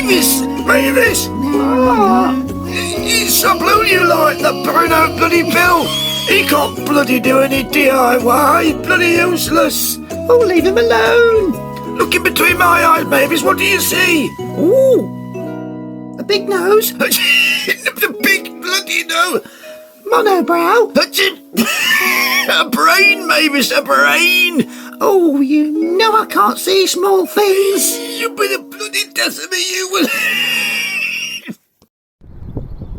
Mavis! Mavis! Ah, it's a blue you like, the burnout bloody Bill. He can't bloody do any DIY, bloody useless. Oh, leave him alone. Look in between my eyes, Mavis, what do you see? Ooh, a big nose. The big bloody nose. Monobrow. A brain, Mavis, a brain. Oh, you know I can't see small things. You'll be the bloody death of me, you will.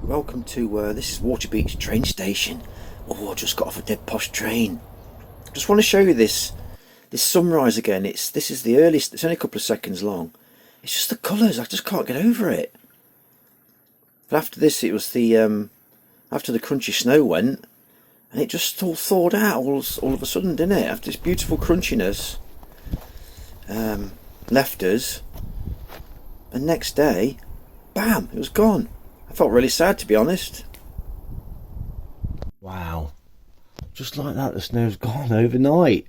Welcome to, this is Waterbeach train station. Oh, I just got off a dead posh train. Just want to show you this sunrise again. This is the earliest, it's only a couple of seconds long. It's just the colours, I just can't get over it. But after this, it was the, after the crunchy snow went, and it just all thawed out all of a sudden, didn't it? After this beautiful crunchiness left us, and next day, bam, it was gone. I felt really sad, to be honest. Wow, just like that, the snow's gone overnight.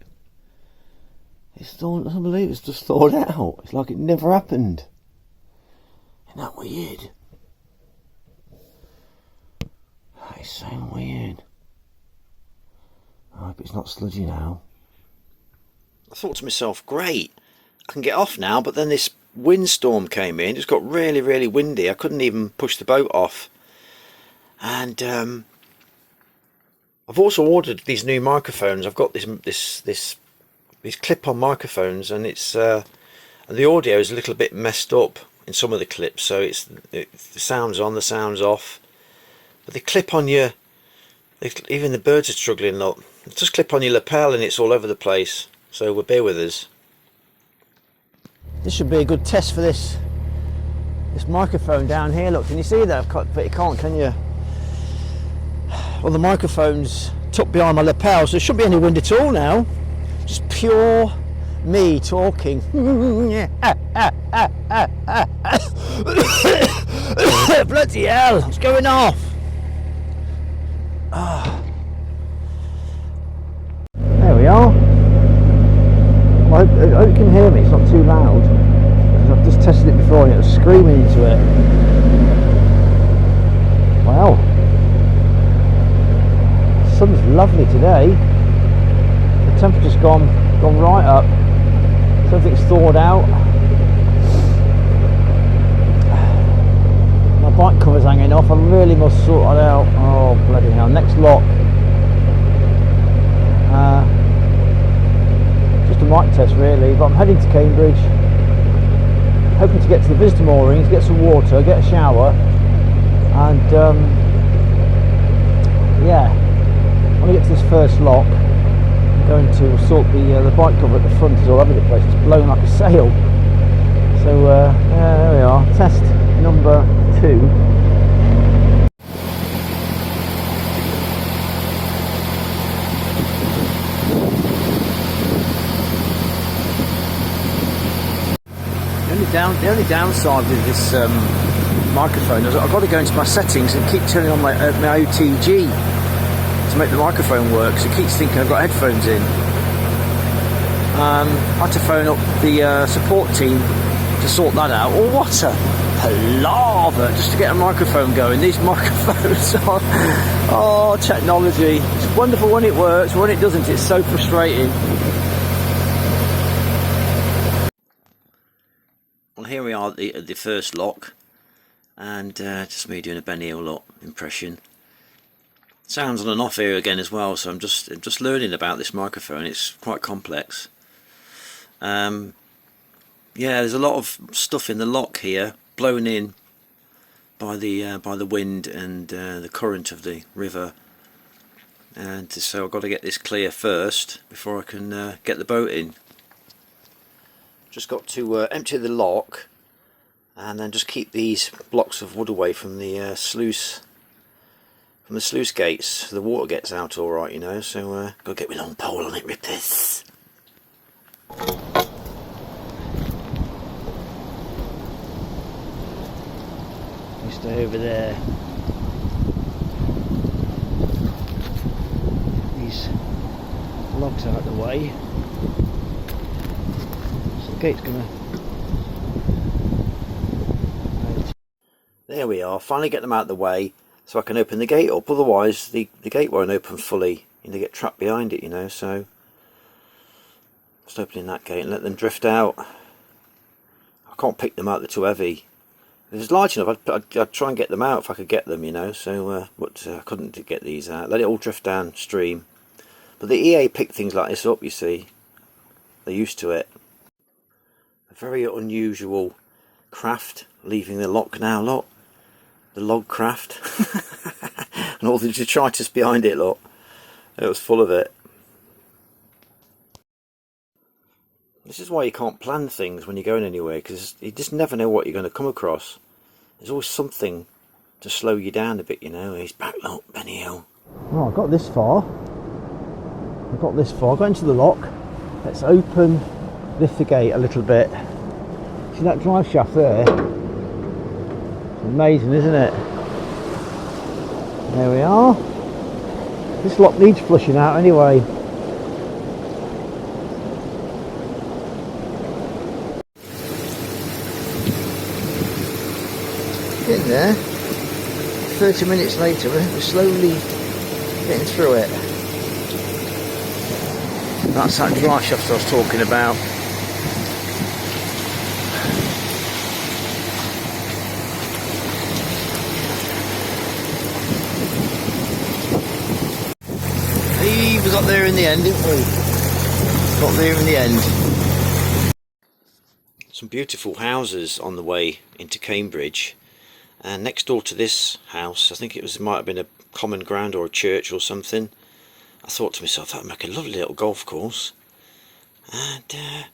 It's unbelievable, it's just thawed out. It's like it never happened. Isn't that weird? That is so weird. I hope it's not sludgy now. I thought to myself, great, I can get off now, but then this windstorm came in. It just got really, really windy. I couldn't even push the boat off. And I've also ordered these new microphones. I've got these clip-on microphones, and it's and the audio is a little bit messed up in some of the clips. So the sound's on, the sound's off. But they clip on your. Even the birds are struggling. Look, just clip on your lapel, and it's all over the place. So bear with us. This should be a good test for this microphone down here. Look, can you see that? But you can't, can you? Well, the microphone's tucked behind my lapel, so there shouldn't be any wind at all now. Just pure me talking. Bloody hell, what's going off? There we are. Well, I hope you can hear me, it's not too loud. I've just tested it before and it was screaming into it. Wow. The sun's lovely today. The temperature's gone right up. Something's thawed out. My bike cover's hanging off. I really must sort it out. Oh bloody hell. Next lock. Just a mic test really, but I'm heading to Cambridge. Hoping to get to the visitor moorings, get some water, get a shower, and yeah, when I get to this first lock, I'm going to sort the bike cover at the front is all over the place. It's blown like a sail. So yeah, there we are. Test number 2. The only downside with this microphone is I've got to go into my settings and keep turning on my OTG to make the microphone work, so it keeps thinking I've got headphones in. I had to phone up the support team to sort that out. Oh, what a palaver just to get a microphone going. These microphones are, oh, technology. It's wonderful when it works, when it doesn't it's so frustrating. Well, here we are at the first lock, and just me doing a Ben Hill impression. Sounds on and off here again as well, so I'm just learning about this microphone. It's quite complex. Yeah, there's a lot of stuff in the lock here, blown in by the wind and the current of the river, and so I've got to get this clear first before I can get the boat in. Just got to empty the lock and then just keep these blocks of wood away from the sluice gates so the water gets out alright, you know. So gotta get my long pole on it, rippers. You stay over there. These logs out of the way. So the gate's gonna There we are, finally get them out of the way so I can open the gate up, otherwise the gate won't open fully and they get trapped behind it, you know, so just opening that gate and let them drift out. I can't pick them out, they're too heavy. If it's large enough, I'd try and get them out if I could get them, you know, so but I couldn't get these out. Let it all drift downstream. But the EA pick things like this up, you see. They're used to it. A very unusual craft, leaving the lock now, look. The log craft. And all the detritus behind it, look. It was full of it. This is why you can't plan things when you're going anywhere, because you just never know what you're going to come across. There's always something to slow you down a bit, you know. He's back, look, Benny Hill. Oh, I got this far. I got into the lock. Let's open, lift the gate a little bit. See that drive shaft there? It's amazing, isn't it? There we are. This lock needs flushing out anyway. In there. 30 minutes later, we're slowly getting through it. That's that dry shaft I was talking about. He was up there in the end, didn't we? Got there in the end. Some beautiful houses on the way into Cambridge. And next door to this house, I think it might have been a common ground or a church or something. I thought to myself, that would make a lovely little golf course. And there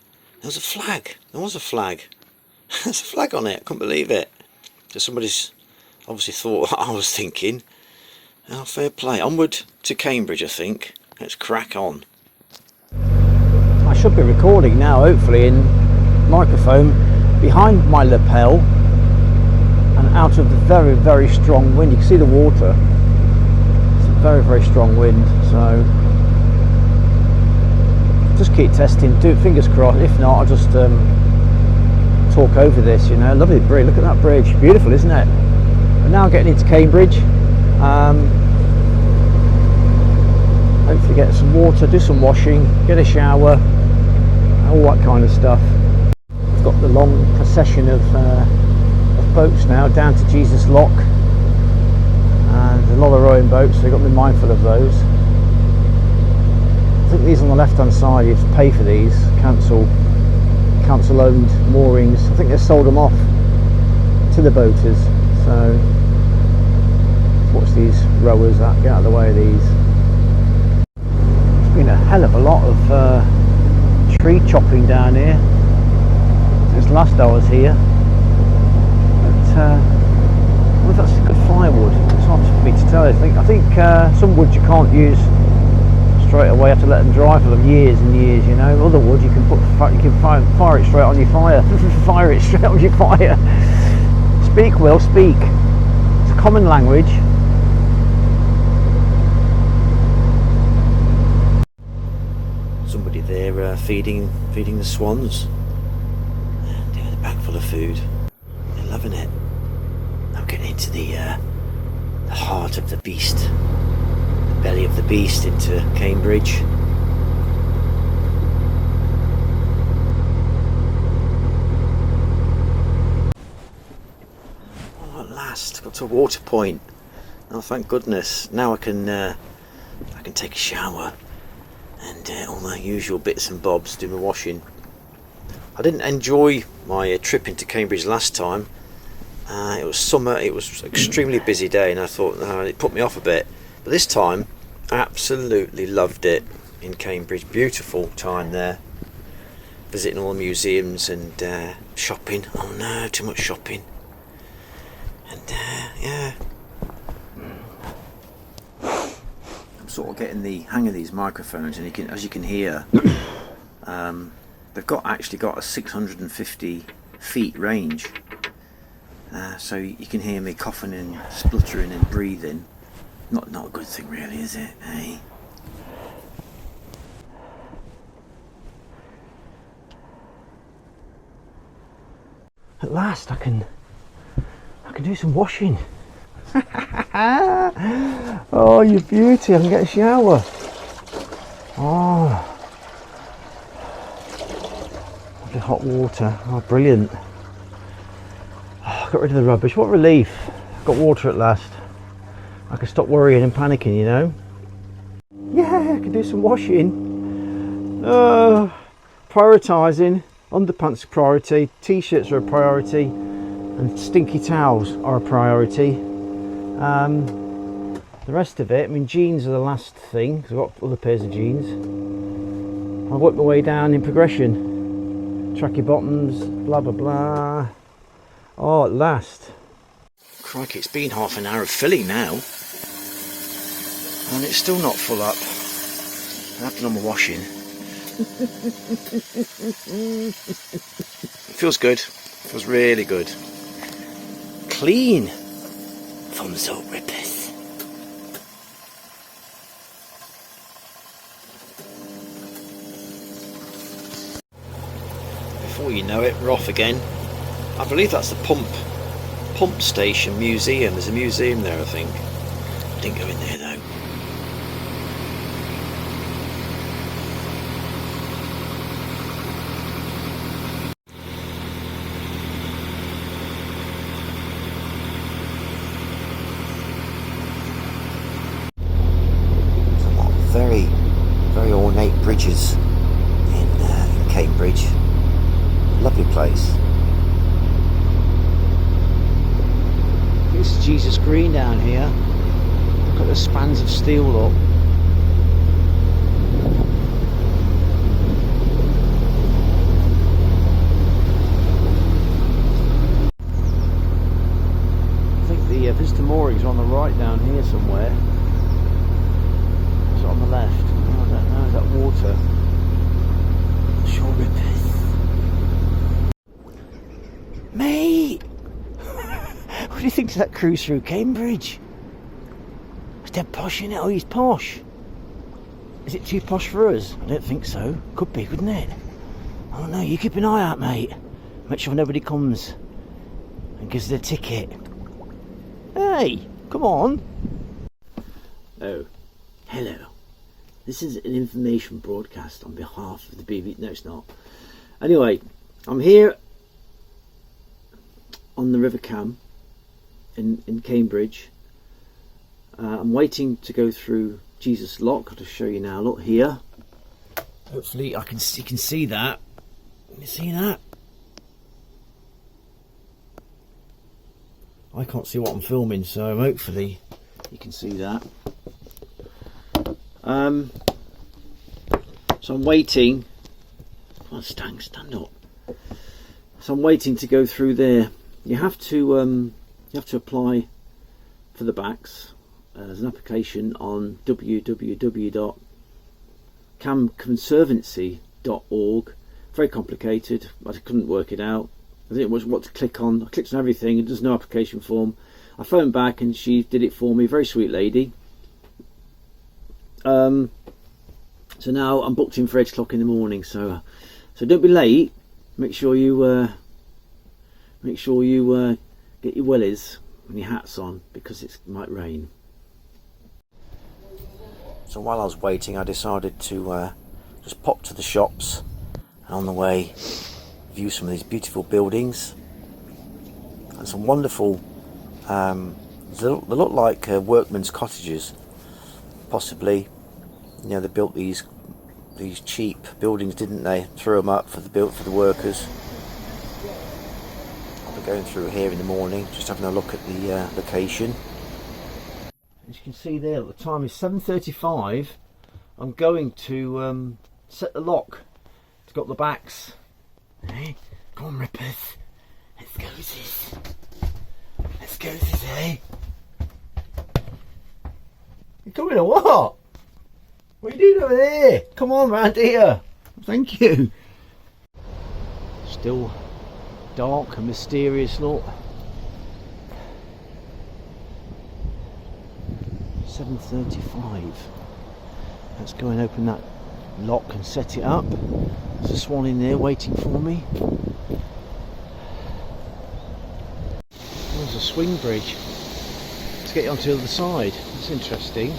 was a flag. There's a flag on it. I couldn't believe it. So somebody's obviously thought what I was thinking. Oh, fair play. Onward to Cambridge, I think. Let's crack on. I should be recording now, hopefully, in microphone behind my lapel. And out of the very, very strong wind. You can see the water. It's a very, very strong wind, so just keep testing, do it, fingers crossed. If not, I'll just talk over this, you know. Lovely bridge, look at that bridge, beautiful, isn't it? We're now getting into Cambridge. Hopefully get some water, do some washing, get a shower, all that kind of stuff. We've got the long procession of boats now down to Jesus Lock, and a lot of rowing boats, so you've got to be mindful of those. I think these on the left hand side, you have to pay for these, council owned moorings. I think they've sold them off to the boaters, so watch these rowers out, get out of the way of these. There's been a hell of a lot of tree chopping down here since last I was here. Well, that's good firewood. It's hard for me to tell. I think some wood you can't use straight away. You have to let them dry for years and years. You know, other wood you can fire it straight on your fire. Fire it straight on your fire. Speak, Will, speak. It's a common language. Somebody there feeding the swans, and they're back full of food. They're loving it. Now getting into the heart of the beast, the belly of the beast, into Cambridge. Oh, at last got to a water point. Oh, thank goodness! Now I can take a shower and all the usual bits and bobs, do my washing. I didn't enjoy my trip into Cambridge last time. It was summer, it was an extremely busy day, and I thought it put me off a bit. But this time, I absolutely loved it in Cambridge. Beautiful time there. Visiting all the museums and shopping. Oh no, too much shopping. And yeah. I'm sort of getting the hang of these microphones, and as you can hear, they've actually got a 650 feet range. So you can hear me coughing and spluttering and breathing. Not a good thing really, is it? Hey? At last I can can do some washing. Oh, you beauty, I can get a shower. Oh, lovely hot water. Oh, brilliant. Oh, got rid of the rubbish. What relief. Got water at last. I can stop worrying and panicking, you know. Yeah, I can do some washing. Prioritising. Underpants are a priority, t-shirts are a priority, and stinky towels are a priority. The rest of it, I mean, jeans are the last thing, because I've got other pairs of jeans. I'll work my way down in progression. Tracky bottoms, blah blah blah. Oh, at last. Crikey, it's been half an hour of filling now, and it's still not full up. I've done my washing. It feels good. Feels really good. Clean. Thumbs up, rippers. Before you know it, we're off again. I believe that's the pump station museum. There's a museum there, I think. I didn't go in there though. Very ornate bridges in Cambridge. Lovely place. This is Jesus Green down here. Look at the spans of steel up. I think the visitor moorings are on the right down here somewhere. Is it on the left? Oh, I don't know. Is that water? Sure rippers. Mate! What do you think of that cruise through Cambridge? It's dead posh, isn't it? Oh, he's posh. Is it too posh for us? I don't think so. Could be, couldn't it? I don't know. You keep an eye out, mate. Make sure nobody comes and gives the ticket. Hey, come on. Oh, hello. This is an information broadcast on behalf of the BBC. No, it's not. Anyway, I'm here on the River Cam in Cambridge. I'm waiting to go through Jesus Lock. I'll just show you now. Look here. Hopefully you can see that. Can you see that? I can't see what I'm filming, so hopefully you can see that. So I'm waiting. Come on, stand up. So I'm waiting to go through there. You have to apply for the backs. There's an application on www.camconservancy.org. Very complicated. I couldn't work it out. I didn't know what to click on. I clicked on everything and there's no application form. I phoned back and she did it for me. Very sweet lady. So now I'm booked in for 8 o'clock in the morning. So don't be late. Make sure you get your wellies and your hats on because it might rain. So while I was waiting, I decided to just pop to the shops and on the way view some of these beautiful buildings and some wonderful. They look like workmen's cottages, possibly. You know, they built these cheap buildings, didn't they? Threw them up for the workers. I'll be going through here in the morning, just having a look at the location. As you can see there, the time is 7:35. I'm going to set the lock. It's got the backs. Hey, come on, rippers. Let's go, sis. Let's go, sis, hey. You coming or what? What are you doing over there? Come on round here. Thank you. Still dark and mysterious, look. 7:35. Let's go and open that lock and set it up. There's a swan in there waiting for me. There's a swing bridge to get onto the other side. That's interesting.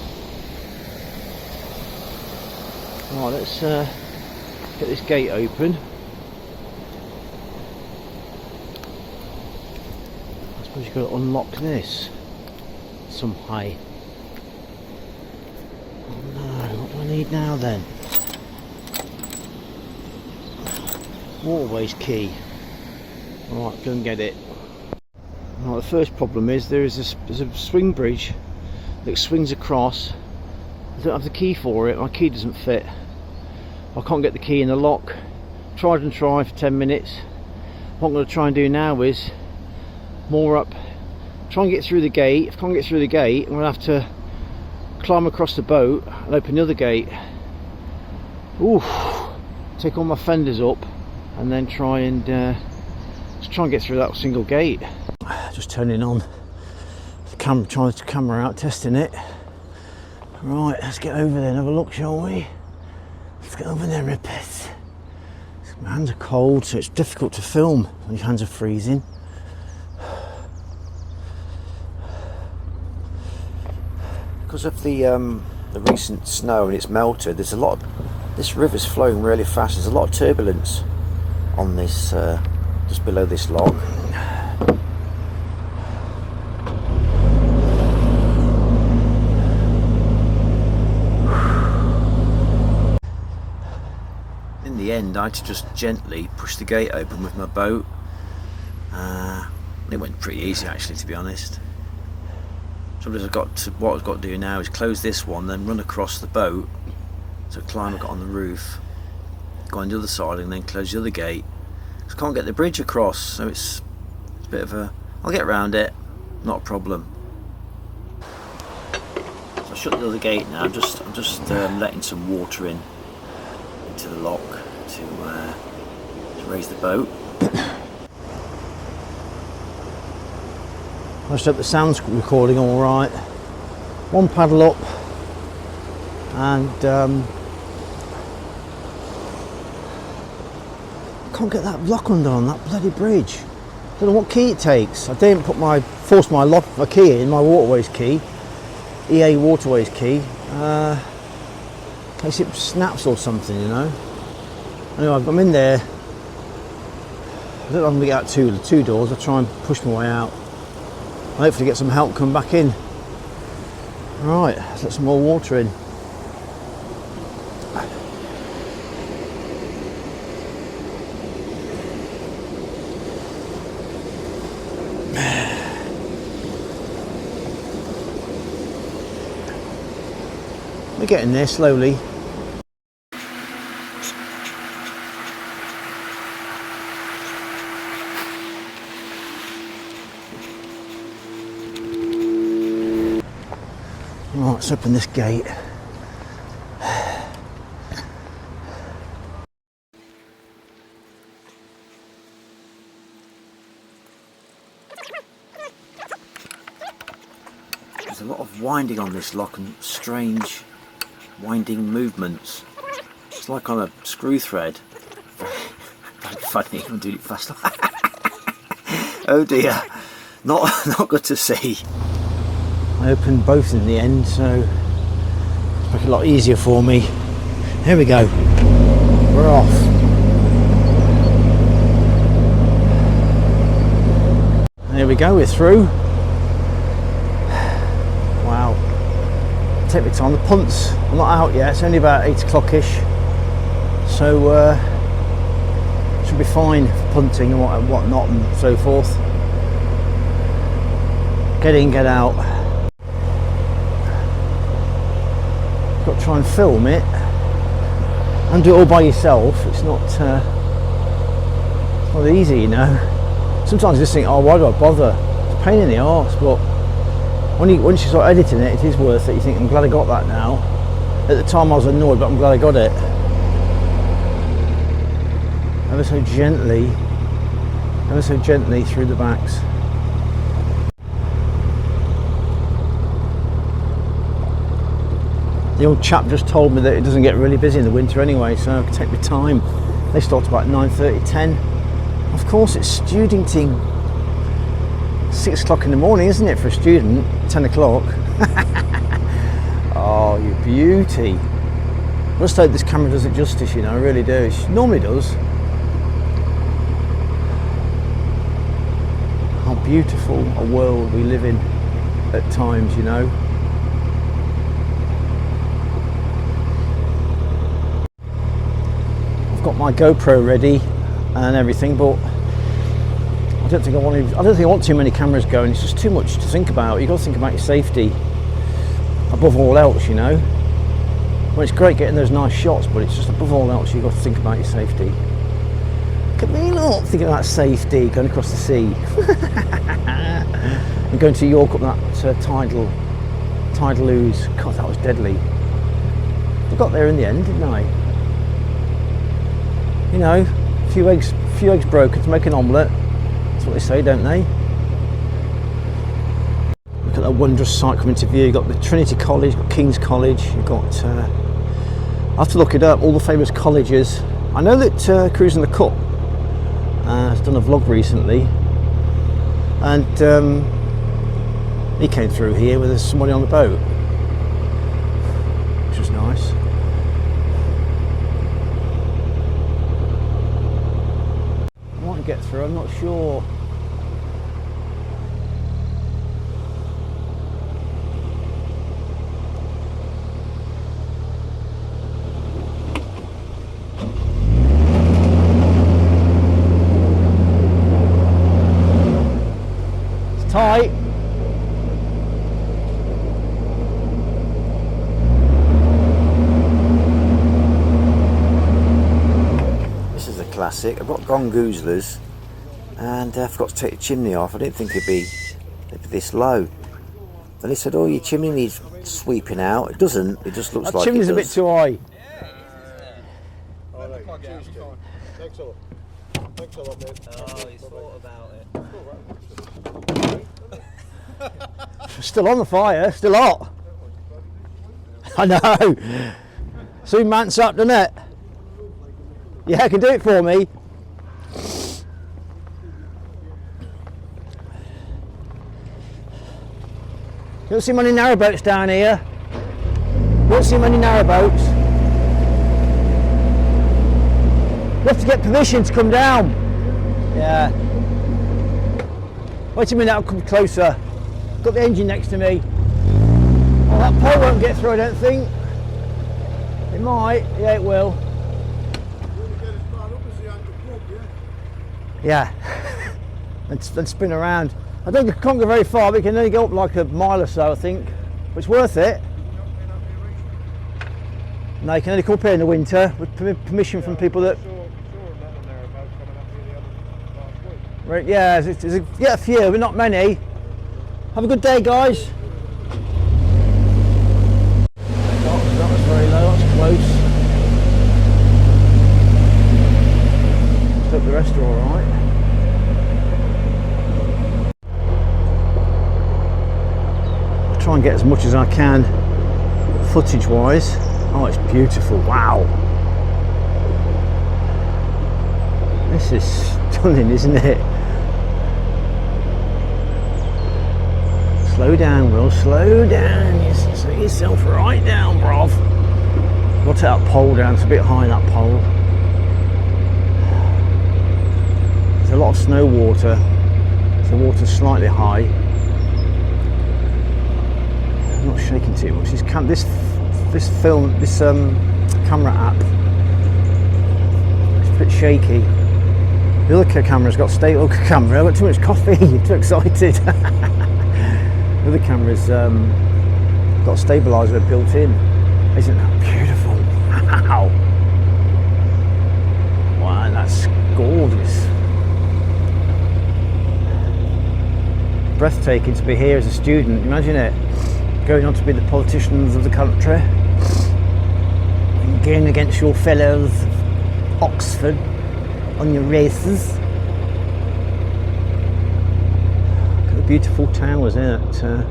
Right, let's get this gate open. I suppose you've got to unlock this somehow. Oh no, what do I need now then? Waterways key. Right, go and get it. Right, the first problem is there's a swing bridge that swings across. I don't have the key for it, my key doesn't fit. I can't get the key in the lock. Tried and tried for 10 minutes. What I'm going to try and do now is moor up, try and get through the gate. If I can't get through the gate, I'm going to have to climb across the boat and open the other gate. Ooh, take all my fenders up and then try and get through that single gate. Just turning on the camera, trying the camera out, testing it. Right, let's get over there and have a look, shall we? Let's get over there, Rippet. My hands are cold, so it's difficult to film when your hands are freezing. Because of the recent snow and it's melted, there's a lot of, this river's flowing really fast. There's a lot of turbulence on this, just below this lock. In the end, I had to just gently push the gate open with my boat. It went pretty easy, actually, to be honest. So what I've got to do now is close this one, then run across the boat, so climb and get on the roof, go on the other side, and then close the other gate. I can't get the bridge across, so it's a bit of a... I'll get around it, not a problem. So I shut the other gate now. I'm just letting some water into the lock to raise the boat. I just hope the sound's recording all right. One paddle up, and I can't get that lock undone, that bloody bridge. I don't know what key it takes. I didn't force my key in, my waterways key, EA waterways key, in case it snaps or something, you know. Anyway, I'm in there. I don't know if I'm going to get out the two doors. I'll try and push my way out. Hopefully get some help, come back in. Right, let's let some more water in. We're getting there slowly. Right, let's open this gate. There's a lot of winding on this lock and strange winding movements. It's like on a screw thread. Funny, I'm doing it fast. Oh dear, not good to see. I opened both in the end, so it's make it a lot easier for me. Here we go. We're off. There we go, we're through. Wow. Take me time. The punt's not out yet. It's only about 8 o'clock-ish, so should be fine for punting and whatnot and so forth. Get in, get out. Got to try and film it and do it all by yourself. It's not easy, you know. Sometimes you just think, oh, why do I bother? It's a pain in the arse, but once you start editing it, it is worth it. You think, I'm glad I got that now. At the time I was annoyed, but I'm glad I got it. Ever so gently through the backs. The old chap just told me that it doesn't get really busy in the winter anyway, so I can take my time. They start about 9:30, 10. Of course, it's student 6 o'clock in the morning, isn't it, for a student? 10 o'clock. Oh, you beauty. I just hope this camera does it justice, you know, I really do. It normally does. How beautiful a world we live in at times, you know. I've got my GoPro ready and everything, but I don't think I want too many cameras going. It's just too much to think about. You've got to think about your safety above all else, you know. Well, it's great getting those nice shots, but it's just above all else you've got to think about your safety. Look at me not thinking about safety, going across the sea. And going to York up that tidal ooze. God, that was deadly. I got there in the end, didn't I? You know, a few eggs broken to make an omelette. That's what they say, don't they? Look at that wondrous sight coming to view. You've got the Trinity College, you've got King's College, you've got... I have to look it up, all the famous colleges. I know that Cruising the Cup has done a vlog recently, and he came through here with somebody on the boat, which was nice. I might get through, I'm not sure. Tight. This is a classic. I've got gongoozlers and I forgot to take the chimney off. I didn't think it'd be this low. And they said, oh, your chimney needs sweeping out. It doesn't, it just looks like it does. Chimney's a bit too high. Thanks a lot, mate. Oh, he's thought about it. Still on the fire, still hot. I know. Soon mants up, doesn't it? Yeah, I can do it for me. You don't see many narrowboats down here. You don't see many narrowboats. You have to get permission to come down. Yeah. Wait a minute, I'll come closer. Got the engine next to me. Oh, that pole won't get through, I don't think. It might, yeah, it will. Yeah. and spin around. I don't think I can't go very far, but you can only go up like a mile or so, I think. But it's worth it. No, you can only come up here in the winter with permission from people that. Right, yeah, get a few, but not many. Have a good day, guys. That was very low, that's close. Hope the rest are alright. I'll try and get as much as I can footage wise. Oh, it's beautiful, wow. This is stunning, isn't it? Slow down, Will, slow down. You slow yourself right down, bruv. I'll take that pole down, it's a bit high, that pole. There's a lot of snow water, so the water's slightly high. I'm not shaking too much. This camera app, it's a bit shaky. The other camera's got stable camera. I've got too much coffee, I'm too excited. The other camera's got a stabiliser built in. Isn't that beautiful? Wow! Wow, that's gorgeous. Breathtaking to be here as a student, imagine it. Going on to be the politicians of the country. And going against your fellows of Oxford on your races. Look at the beautiful town, wasn't it? I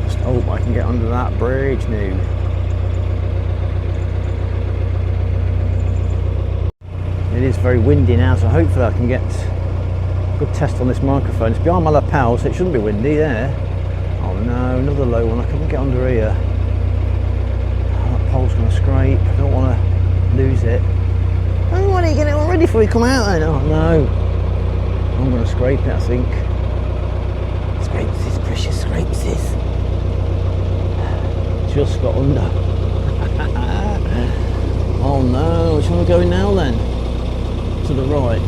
just hope I can get under that bridge now. very windy now, so hopefully I can get a good test on this microphone. It's behind my lapel, so it shouldn't be windy there. Oh no, another low one. I couldn't get under here. Oh, that pole's going to scrape. I don't want to lose it. Oh, why don't you get it all ready before you come out then? Oh no. I'm going to scrape it, I think. Scrapes this, precious scrapes this. Just got under. Oh no, which one are we going now then? To the right.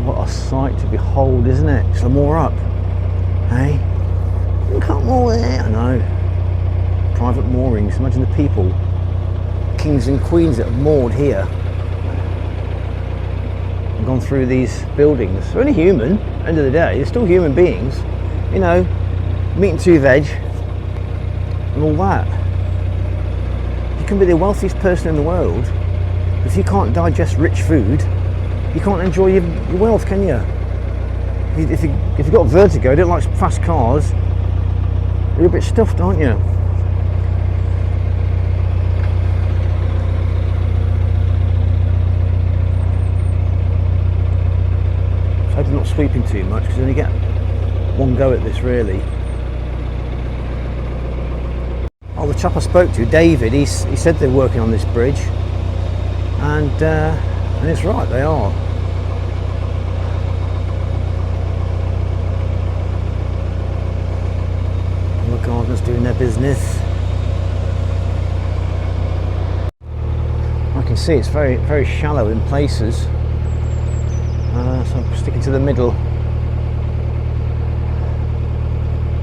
What a sight to behold, isn't it? Some more up. Hey? Look up more there. I know. Private moorings. Imagine the people, kings and queens that have moored here and gone through these buildings. They're only human, end of the day. They're still human beings. You know, meat and two veg and all that. You can be the wealthiest person in the world. If you can't digest rich food, you can't enjoy your wealth, can you? If you've got vertigo, don't like fast cars, you're a bit stuffed, aren't you? So I hope I'm not sweeping too much, because you only get one go at this, really. Oh, the chap I spoke to, David, he said they're working on this bridge, and it's right, they are. Gardeners doing their business. I can see it's very, very shallow in places, so I'm sticking to the middle.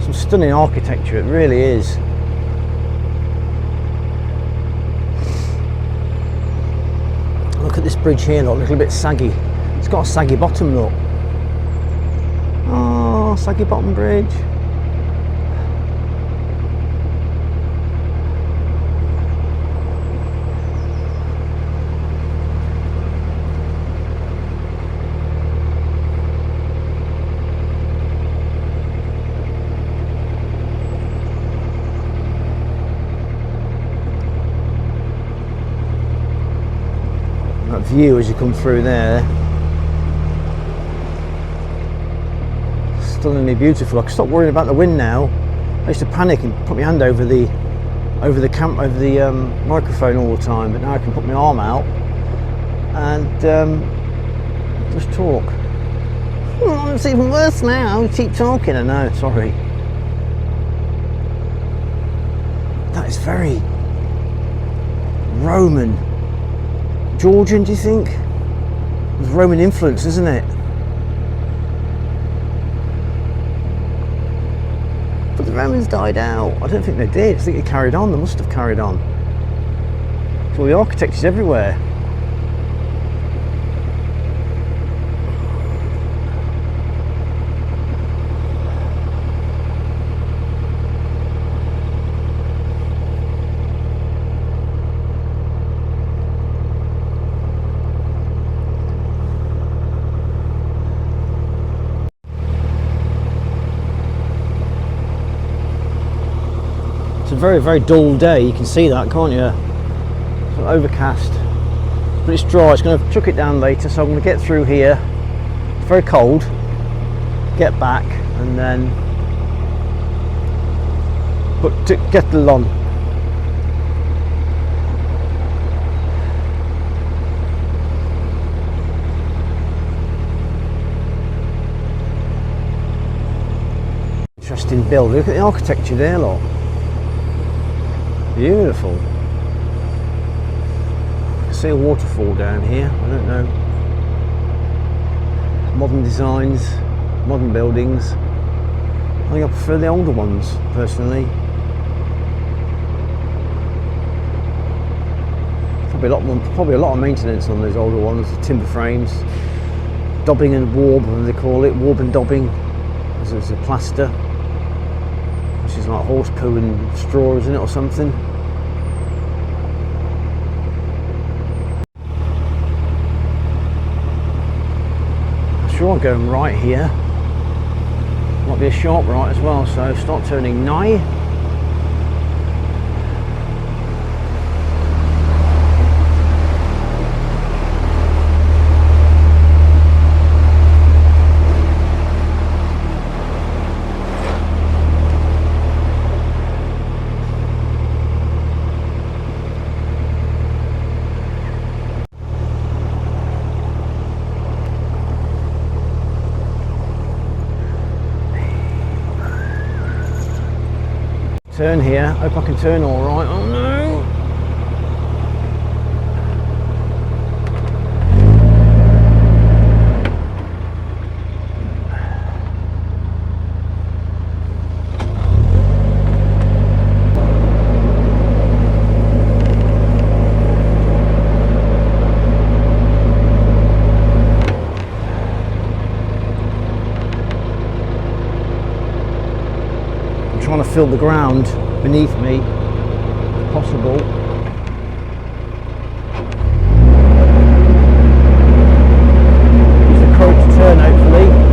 Some stunning architecture, it really is. Look at this bridge here, look, a little bit saggy. It's got a saggy bottom, look. Oh, saggy bottom bridge. View as you come through there, stunningly beautiful. I can stop worrying about the wind now. I used to panic and put my hand over the microphone all the time, but now I can put my arm out and just talk. Oh, it's even worse now. Keep talking. I know. Sorry. That is very Roman. Georgian, do you think? There's Roman influence, isn't it? But the Romans died out. I don't think they did. I think they carried on. They must have carried on. So the architecture's everywhere. It's a very, very dull day, you can see that, can't you? It's overcast, but it's dry. It's going to chuck it down later, so I'm going to get through here. It's very cold, get back, and then get the lawn. Interesting build. Look at the architecture there, look. Beautiful. I can see a waterfall down here. I don't know. Modern designs, modern buildings. I think I prefer the older ones, personally. Probably a lot of maintenance on those older ones. The timber frames, dobbing and warb, as they call it, warb and dobbing. There's a plaster, which is like horse poo and straw, isn't it, or something? sure I'm going right here. Might be a sharp right as well, so start turning nigh. Turn here, hope I can turn all right. Oh no! Trying to fill the ground beneath me if possible. Use the current to turn hopefully.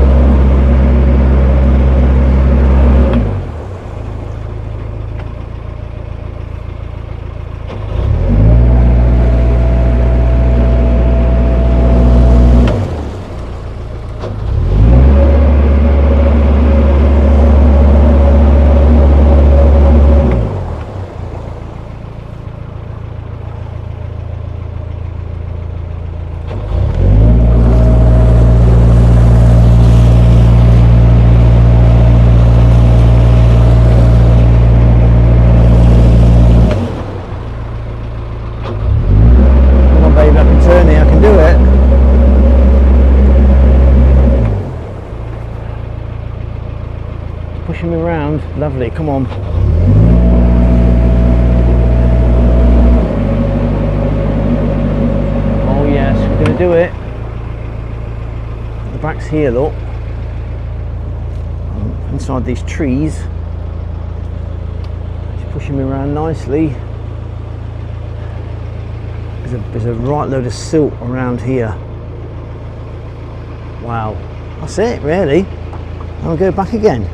Pushing me around, lovely, come on. Oh yes, we're going to do it. The back's here, look. Inside these trees. She's pushing me around nicely. There's a right load of silt around here. Wow, that's it really. I'll go back again.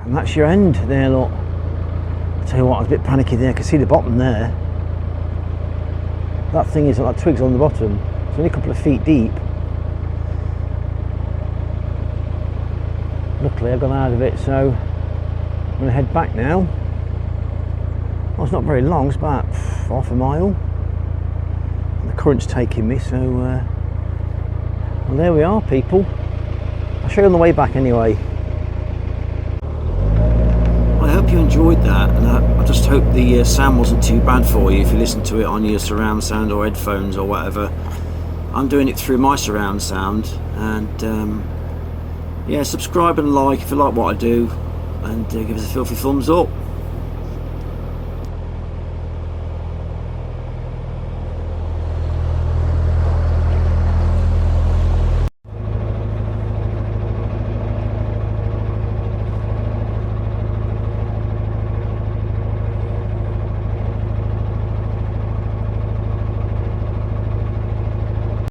And that's your end there, look. I'll tell you what, I was a bit panicky there. I can see the bottom there. That thing is like twigs on the bottom. It's only a couple of feet deep. Luckily I got out of it, so I'm going to head back now. Well, it's not very long, it's about half a mile. And the current's taking me, so well, there we are, people. I'll show you on the way back anyway. I hope you enjoyed that, and I just hope the sound wasn't too bad for you if you listen to it on your surround sound or headphones or whatever. I'm doing it through my surround sound, and yeah, subscribe and like if you like what I do, and give us a filthy thumbs up.